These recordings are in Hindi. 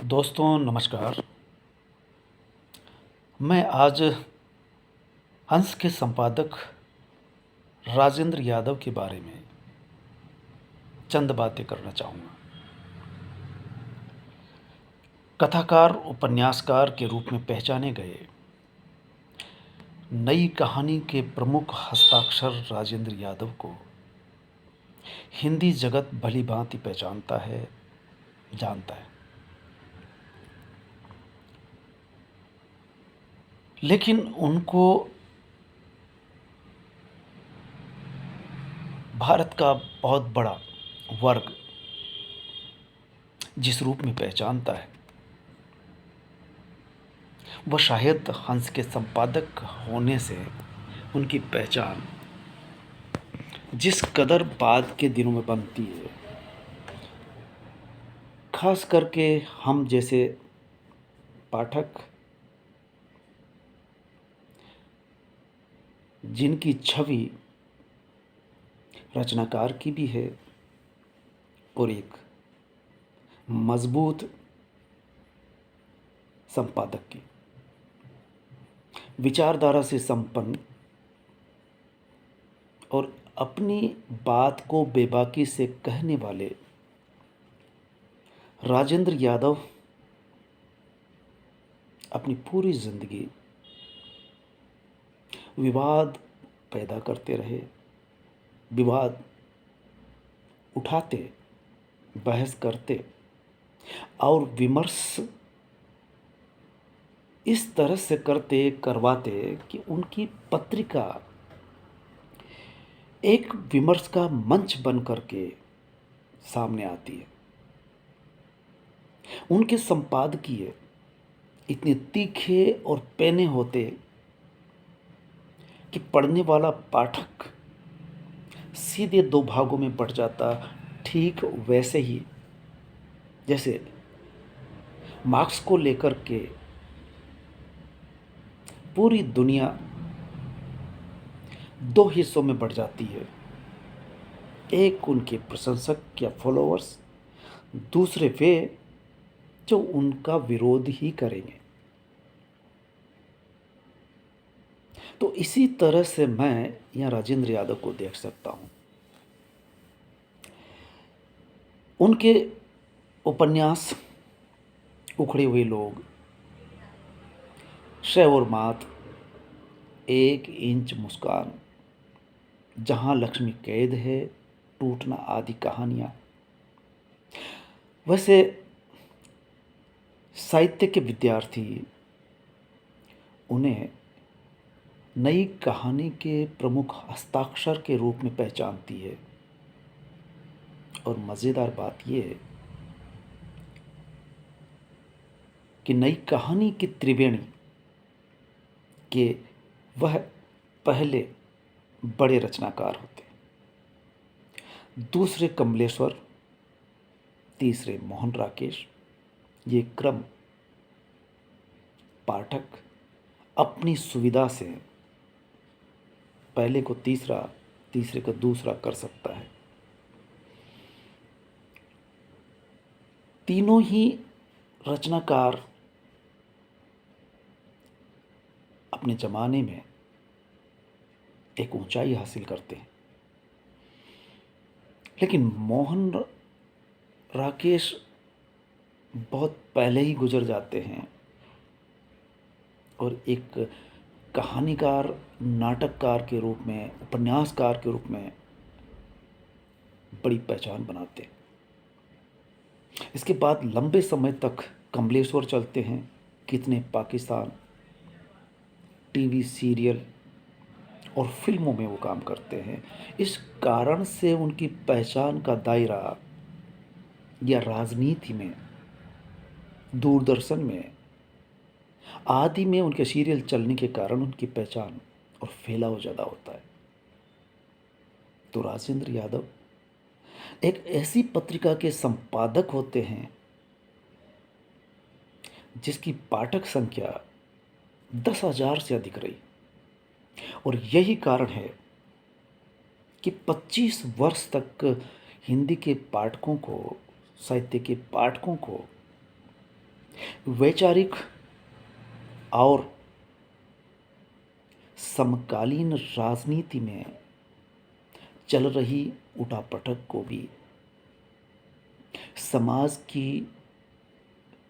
दोस्तों नमस्कार। मैं आज हंस के संपादक राजेंद्र यादव के बारे में चंद बातें करना चाहूँगा। कथाकार उपन्यासकार के रूप में पहचाने गए नई कहानी के प्रमुख हस्ताक्षर राजेंद्र यादव को हिंदी जगत भली भांति पहचानता है, जानता है। लेकिन उनको भारत का बहुत बड़ा वर्ग जिस रूप में पहचानता है, वह शायद हंस के संपादक होने से उनकी पहचान जिस कदर बाद के दिनों में बनती है, खास करके हम जैसे पाठक जिनकी छवि रचनाकार की भी है और एक मजबूत संपादक की, विचारधारा से संपन्न और अपनी बात को बेबाकी से कहने वाले राजेंद्र यादव अपनी पूरी जिंदगी विवाद पैदा करते रहे, विवाद उठाते, बहस करते और विमर्श इस तरह से करवाते कि उनकी पत्रिका एक विमर्श का मंच बन करके सामने आती है। उनके संपादकीय इतने तीखे और पैने होते कि पढ़ने वाला पाठक सीधे दो भागों में बंट जाता, ठीक वैसे ही जैसे मार्क्स को लेकर के पूरी दुनिया दो हिस्सों में बढ़ जाती है, एक उनके प्रशंसक या फॉलोअर्स, दूसरे वे जो उनका विरोध ही करेंगे। तो इसी तरह से मैं यहाँ राजेंद्र यादव को देख सकता हूँ। उनके उपन्यास उखड़े हुए लोग, शव और मात, 1 इंच मुस्कान, जहाँ लक्ष्मी कैद है, टूटना आदि कहानियाँ। वैसे साहित्य के विद्यार्थी उन्हें नई कहानी के प्रमुख हस्ताक्षर के रूप में पहचानती है। और मज़ेदार बात यह है कि नई कहानी की त्रिवेणी के वह पहले बड़े रचनाकार होते, दूसरे कमलेश्वर, तीसरे मोहन राकेश। ये क्रम पाठक अपनी सुविधा से पहले को तीसरा, तीसरे को दूसरा कर सकता है। तीनों ही रचनाकार अपने जमाने में एक ऊंचाई हासिल करते हैं, लेकिन मोहन राकेश बहुत पहले ही गुजर जाते हैं और एक कहानीकार, नाटककार के रूप में, उपन्यासकार के रूप में बड़ी पहचान बनाते हैं। इसके बाद लंबे समय तक कमलेश्वर चलते हैं, कितने पाकिस्तान, टीवी सीरियल और फिल्मों में वो काम करते हैं। इस कारण से उनकी पहचान का दायरा या राजनीति में, दूरदर्शन में आदि में उनके सीरियल चलने के कारण उनकी पहचान और फैलाव ज़्यादा होता है। तो राजेंद्र यादव एक ऐसी पत्रिका के संपादक होते हैं जिसकी पाठक संख्या 10,000 से अधिक रही, और यही कारण है कि 25 वर्ष तक हिंदी के पाठकों को, साहित्य के पाठकों को वैचारिक और समकालीन राजनीति में चल रही उठापटक को भी समाज की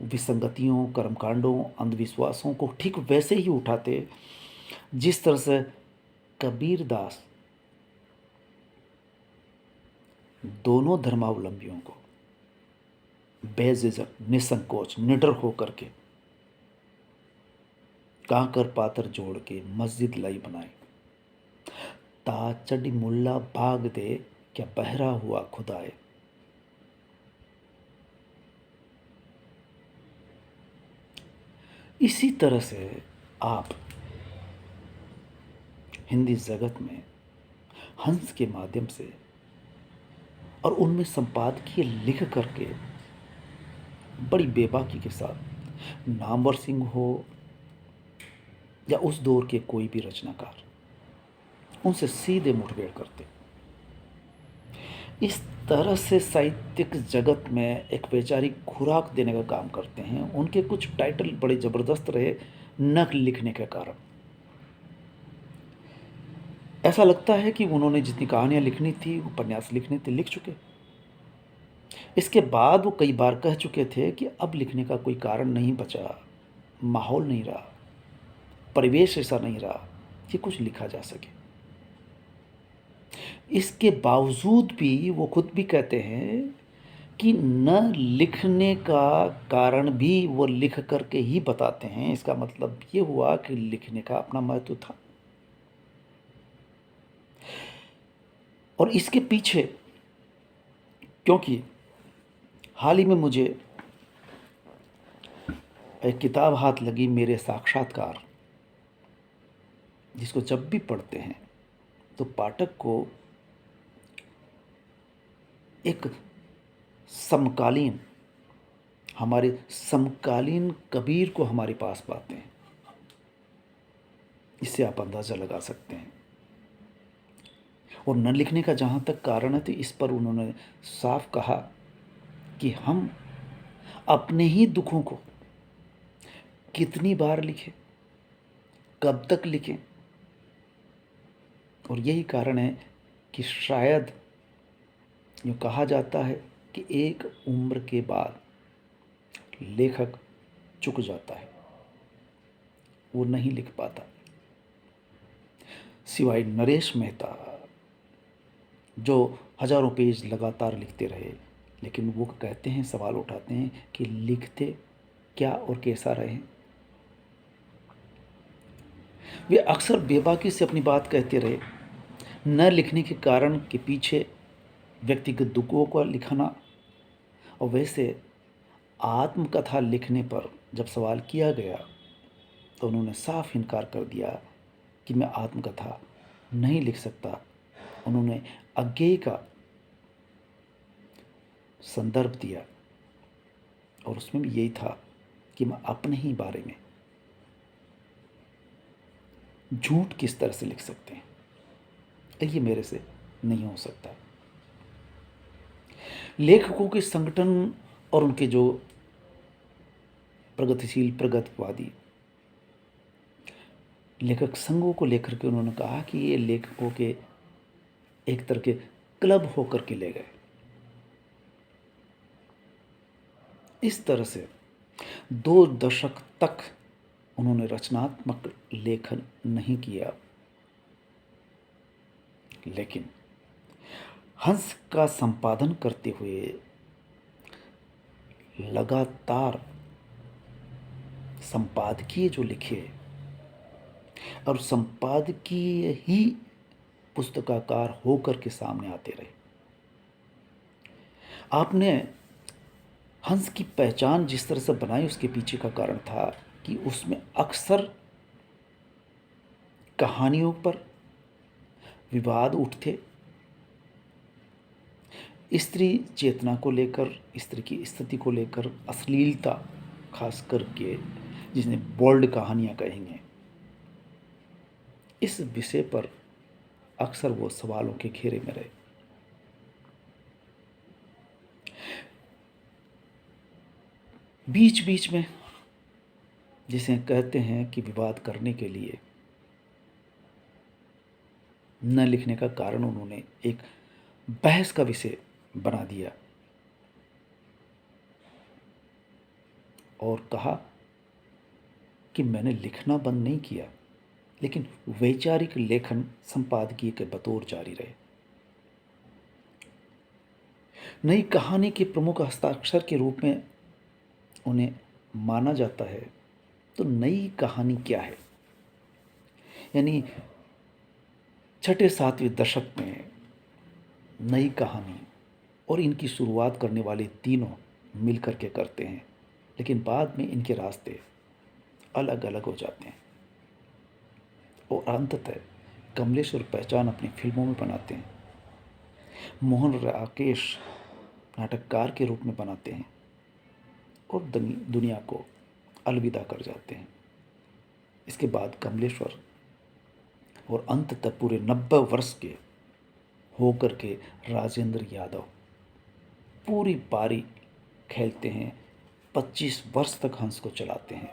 विसंगतियों, कर्मकांडों, अंधविश्वासों को ठीक वैसे ही उठाते जिस तरह से कबीरदास दोनों धर्मावलंबियों को बेझिझक, निसंकोच, निडर होकर के कांकर पातर जोड़ के मस्जिद लाई बनाई। ता चढ़ी मुल्ला भाग दे, क्या बहरा हुआ खुदाए। इसी तरह से आप हिंदी जगत में हंस के माध्यम से और उनमें संपादकीय लिख करके बड़ी बेबाकी के साथ नामवर सिंह हो या उस दौर के कोई भी रचनाकार उनसे सीधे मुठभेड़ करते। इस तरह से साहित्यिक जगत में एक वैचारिक खुराक देने का काम करते हैं। उनके कुछ टाइटल बड़े ज़बरदस्त रहे न लिखने के कारण। ऐसा लगता है कि उन्होंने जितनी कहानियाँ लिखनी थी, उपन्यास लिखने थे, लिख चुके। इसके बाद वो कई बार कह चुके थे कि अब लिखने का कोई कारण नहीं बचा, माहौल नहीं रहा, परिवेश ऐसा नहीं रहा कि कुछ लिखा जा सके। इसके बावजूद भी वो खुद भी कहते हैं कि न लिखने का कारण भी वो लिख करके ही बताते हैं। इसका मतलब ये हुआ कि लिखने का अपना महत्व था। और इसके पीछे, क्योंकि हाल ही में मुझे एक किताब हाथ लगी, मेरे साक्षात्कार, जिसको जब भी पढ़ते हैं तो पाठक को एक समकालीन, हमारे समकालीन कबीर को हमारे पास पाते हैं। इससे आप अंदाज़ा लगा सकते हैं। और न लिखने का जहाँ तक कारण है तो इस पर उन्होंने साफ कहा कि हम अपने ही दुखों को कितनी बार लिखें, कब तक लिखें। और यही कारण है कि शायद यूँ कहा जाता है कि एक उम्र के बाद लेखक चुक जाता है, वो नहीं लिख पाता। सिवाय नरेश मेहता, जो हजारों पेज लगातार लिखते रहे, लेकिन वो कहते हैं, सवाल उठाते हैं कि लिखते क्या और कैसा रहे। वे अक्सर बेबाकी से अपनी बात कहते रहे। न लिखने के कारण के पीछे व्यक्तिगत दुखों का लिखना। और वैसे आत्मकथा लिखने पर जब सवाल किया गया तो उन्होंने साफ इनकार कर दिया कि मैं आत्मकथा नहीं लिख सकता। उन्होंने अज्ञेय का संदर्भ दिया और उसमें भी यही था कि मैं अपने ही बारे में झूठ किस तरह से लिख सकते हैं, ये मेरे से नहीं हो सकता। लेखकों के संगठन और उनके जो प्रगतिशील, प्रगतिवादी लेखक संघों को लेकर के उन्होंने कहा कि ये लेखकों के एक तरह के क्लब होकर के ले गए। इस तरह से 2 दशक तक उन्होंने रचनात्मक लेखन नहीं किया। लेकिन हंस का संपादन करते हुए लगातार संपादकीय जो लिखे और संपादकीय ही पुस्तकाकार होकर के सामने आते रहे। आपने हंस की पहचान जिस तरह से बनाई, उसके पीछे का कारण था कि उसमें अक्सर कहानियों पर विवाद उठते, स्त्री चेतना को लेकर, स्त्री की स्थिति को लेकर, अश्लीलता खास करके जिसने बोल्ड कहानियाँ कहेंगे, इस विषय पर अक्सर वो सवालों के घेरे में रहे। बीच बीच में जिसे कहते हैं कि विवाद करने के लिए न लिखने का कारण उन्होंने एक बहस का विषय बना दिया और कहा कि मैंने लिखना बंद नहीं किया, लेकिन वैचारिक लेखन संपादकीय के बतौर जारी रहे। नई कहानी के प्रमुख हस्ताक्षर के रूप में उन्हें माना जाता है। तो नई कहानी क्या है? यानी छठे सातवें दशक में नई कहानी और इनकी शुरुआत करने वाले तीनों मिलकर के करते हैं, लेकिन बाद में इनके रास्ते अलग अलग हो जाते हैं और अंततः कमलेश्वर पहचान अपनी फिल्मों में बनाते हैं, मोहन राकेश नाटककार के रूप में बनाते हैं और दुनिया को अलविदा कर जाते हैं। इसके बाद कमलेश्वर और अंततः पूरे 90 वर्ष के होकर के राजेंद्र यादव पूरी पारी खेलते हैं, 25 वर्ष तक हंस को चलाते हैं।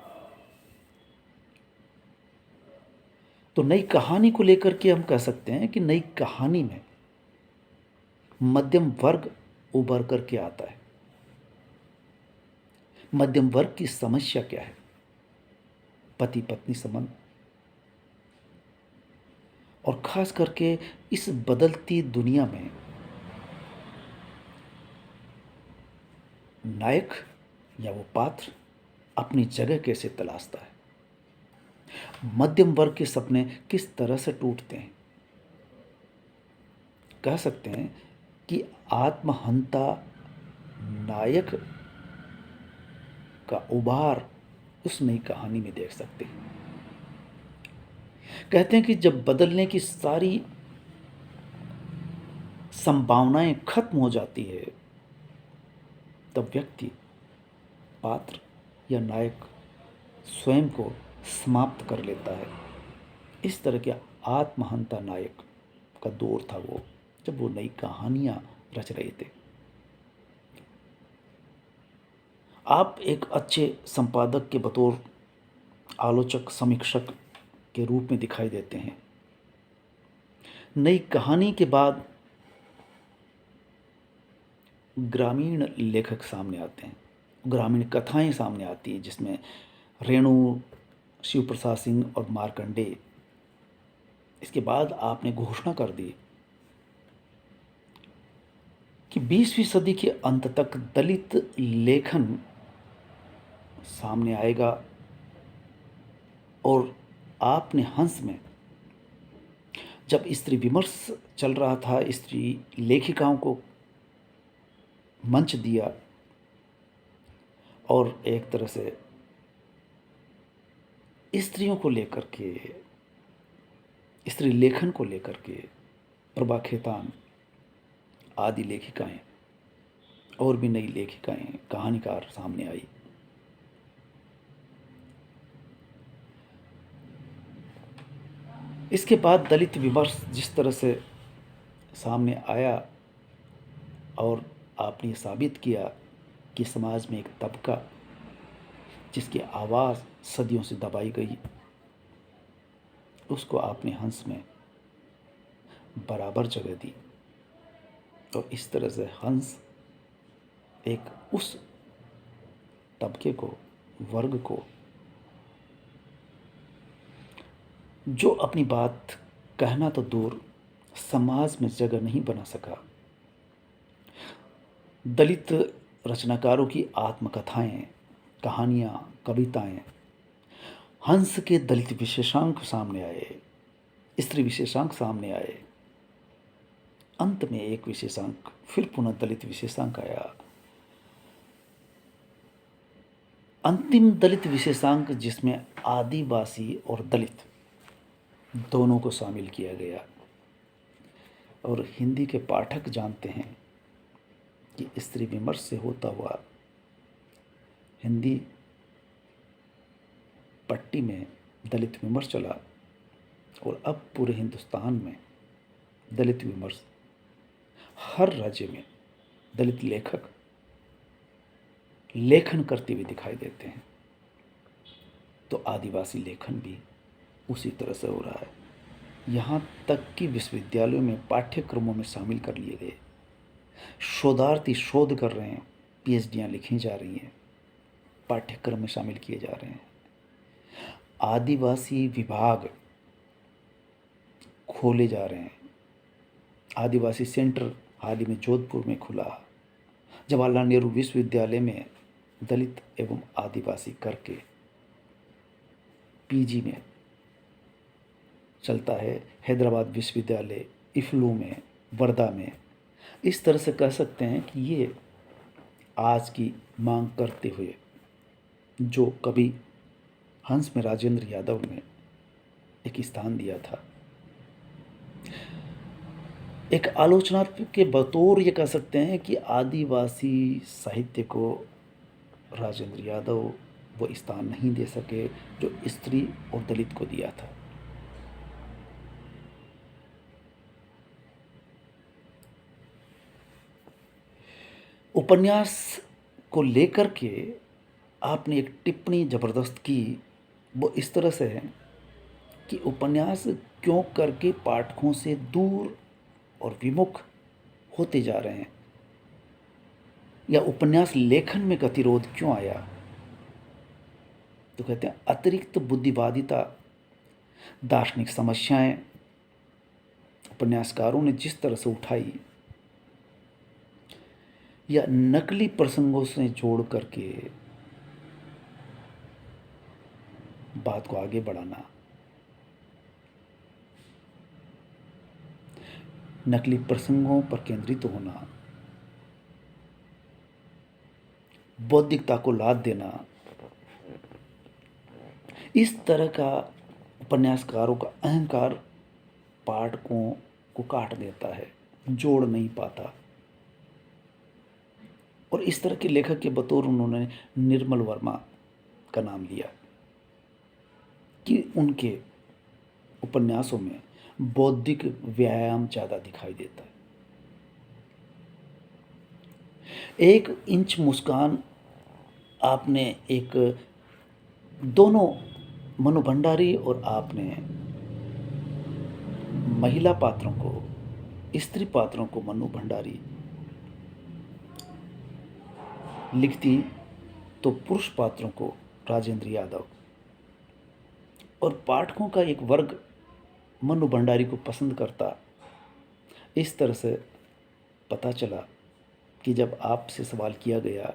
तो नई कहानी को लेकर के हम कह सकते हैं कि नई कहानी में मध्यम वर्ग उभर करके आता है। मध्यम वर्ग की समस्या क्या है? पति पत्नी संबंध, और खास करके इस बदलती दुनिया में नायक या वो पात्र अपनी जगह कैसे तलाशता है। मध्यम वर्ग के सपने किस तरह से टूटते हैं। कह सकते हैं कि आत्महंता नायक का उभार उस नई कहानी में देख सकते हैं। कहते हैं कि जब बदलने की सारी संभावनाएं खत्म हो जाती है, तब व्यक्ति, पात्र या नायक स्वयं को समाप्त कर लेता है। इस तरह के आत्महंता नायक का दौर था वो, जब वो नई कहानियां रच रहे थे। आप एक अच्छे संपादक के बतौर आलोचक समीक्षक के रूप में दिखाई देते हैं। नई कहानी के बाद ग्रामीण लेखक सामने आते हैं, ग्रामीण कथाएं सामने आती हैं, जिसमें रेणु, शिव प्रसाद सिंह और मार्कंडेय। इसके बाद आपने घोषणा कर दी कि 20वीं सदी के अंत तक दलित लेखन सामने आएगा, और आपने हंस में जब स्त्री विमर्श चल रहा था, स्त्री लेखिकाओं को मंच दिया और एक तरह से स्त्रियों को लेकर के, स्त्री लेखन को लेकर के प्रभा खेतान आदि लेखिकाएं और भी नई लेखिकाएं, कहानीकार सामने आई। इसके बाद दलित विमर्श जिस तरह से सामने आया और आपने साबित किया कि समाज में एक तबका जिसकी आवाज़ सदियों से दबाई गई, उसको आपने हंस में बराबर जगह दी। और इस तरह से हंस एक उस तबके को, वर्ग को, जो अपनी बात कहना तो दूर समाज में जगह नहीं बना सका, दलित रचनाकारों की आत्मकथाएं, कहानियां, कविताएं, हंस के दलित विशेषांक सामने आए, स्त्री विशेषांक सामने आए, अंत में एक विशेषांक फिर पुनः दलित विशेषांक आया। अंतिम दलित विशेषांक जिसमें आदिवासी और दलित दोनों को शामिल किया गया। और हिंदी के पाठक जानते हैं कि स्त्री विमर्श से होता हुआ हिंदी पट्टी में दलित विमर्श चला, और अब पूरे हिंदुस्तान में दलित विमर्श, हर राज्य में दलित लेखक लेखन करते हुए दिखाई देते हैं। तो आदिवासी लेखन भी उसी तरह से हो रहा है। यहाँ तक कि विश्वविद्यालयों में पाठ्यक्रमों में शामिल कर लिए गए, शोधार्थी शोध कर रहे हैं, पीएचडियाँ लिखी जा रही हैं, पाठ्यक्रम में शामिल किए जा रहे हैं। आदिवासी विभाग खोले जा रहे हैं। आदिवासी सेंटर हाल ही में जोधपुर में खुला। जवाहरलाल नेहरू विश्वविद्यालय में दलित एवं आदिवासी करके पीजी में चलता है। हैदराबाद विश्वविद्यालय, इफ्लू में, वर्धा में। इस तरह से कह सकते हैं कि ये आज की मांग करते हुए जो कभी हंस में राजेंद्र यादव ने एक स्थान दिया था, एक आलोचना के बतौर ये कह सकते हैं कि आदिवासी साहित्य को राजेंद्र यादव वो स्थान नहीं दे सके जो स्त्री और दलित को दिया था। उपन्यास को लेकर के आपने एक टिप्पणी ज़बरदस्त की, वो इस तरह से है कि उपन्यास क्यों करके पाठकों से दूर और विमुख होते जा रहे हैं, या उपन्यास लेखन में गतिरोध क्यों आया। तो कहते हैं अतिरिक्त बुद्धिवादिता, दार्शनिक समस्याएं उपन्यासकारों ने जिस तरह से उठाई, या नकली प्रसंगों से जोड़ करके बात को आगे बढ़ाना, नकली प्रसंगों पर केंद्रित होना, बौद्धिकता को लाद देना, इस तरह का उपन्यासकारों का अहंकार पाठकों को काट देता है, जोड़ नहीं पाता। और इस तरह के लेखक के बतौर उन्होंने निर्मल वर्मा का नाम लिया कि उनके उपन्यासों में बौद्धिक व्यायाम ज़्यादा दिखाई देता है। 1 इंच मुस्कान आपने एक, दोनों मनु भंडारी और आपने महिला पात्रों को, स्त्री पात्रों को मनु भंडारी लिखती, तो पुरुष पात्रों को राजेंद्र यादव, और पाठकों का एक वर्ग मनु भंडारी को पसंद करता। इस तरह से पता चला कि जब आपसे सवाल किया गया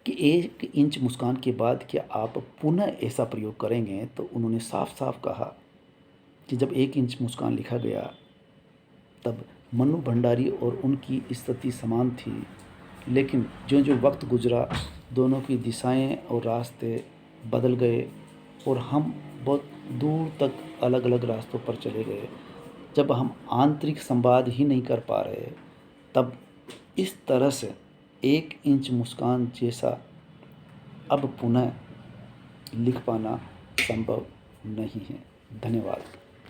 कि 1 इंच मुस्कान के बाद क्या आप पुनः ऐसा प्रयोग करेंगे, तो उन्होंने साफ साफ कहा कि जब 1 इंच मुस्कान लिखा गया तब मनु भंडारी और उनकी स्थिति समान थी, लेकिन जो जो वक्त गुजरा दोनों की दिशाएं और रास्ते बदल गए और हम बहुत दूर तक अलग अलग रास्तों पर चले गए। जब हम आंतरिक संवाद ही नहीं कर पा रहे, तब इस तरह से 1 इंच मुस्कान जैसा अब पुनः लिख पाना संभव नहीं है। धन्यवाद।